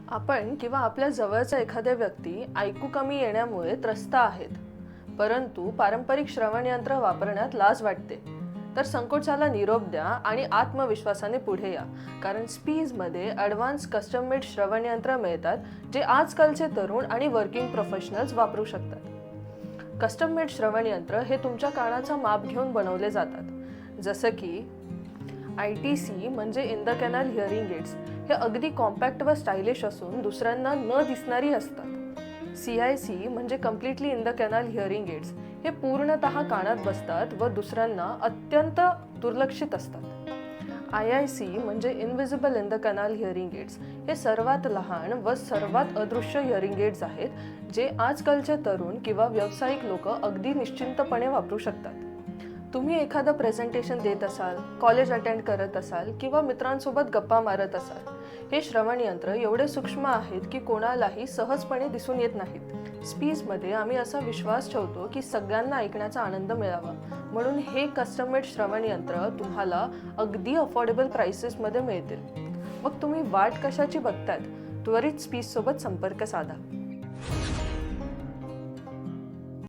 आपण किंवा आपल्या जवळचा एखाद्या व्यक्ती ऐकू कमी येण्यामुळे त्रस्त आहेत, परंतु पारंपरिक श्रवण यंत्र वापरण्यात लाज वाटते. तर संकोचाला निरोप द्या आणि आत्मविश्वासाने पुढे या, कारण स्पीजमध्ये ॲडव्हान्स कस्टम मेड श्रवण यंत्र मिळतात जे आजकालचे तरुण आणि वर्किंग प्रोफेशनल्स वापरू शकतात. कस्टम मेड श्रवण यंत्र हे तुमच्या कानाचा माप घेऊन बनवले जातात. जसं की ITC म्हणजे in the canal hearing aids, हे अगदी कॉम्पॅक्ट व स्टायलिश असून दुसऱ्यांना न दिसणारी असतात. CIC म्हणजे completely in the canal hearing aids, हे पूर्णतः कानात बसतात व दुसऱ्यांना अत्यंत दुर्लक्षित असतात. IIC म्हणजे invisible in the canal hearing aids, हे सर्वात लहान व सर्वात अदृश्य हिअरिंग एड्स आहेत जे आजकालचे तरुण किंवा व्यावसायिक लोक अगदी निश्चिंतपणे वापरू शकतात. तुम्ही एखादं प्रेझेंटेशन देत असाल, कॉलेज अटेंड करत असाल किंवा मित्रांसोबत गप्पा मारत असाल, हे श्रवण यंत्र एवढे सूक्ष्म आहेत की कोणालाही सहजपणे दिसून येत नाहीत. स्पीजमध्ये आम्ही असा विश्वास ठेवतो की सगळ्यांना ऐकण्याचा आनंद मिळावा, म्हणून हे कस्टम मेड श्रवण यंत्र तुम्हाला अगदी अफोर्डेबल प्राइसेसमध्ये मिळतील. मग तुम्ही वाट कशाची बघतायत? त्वरित स्पीजसोबत संपर्क साधा.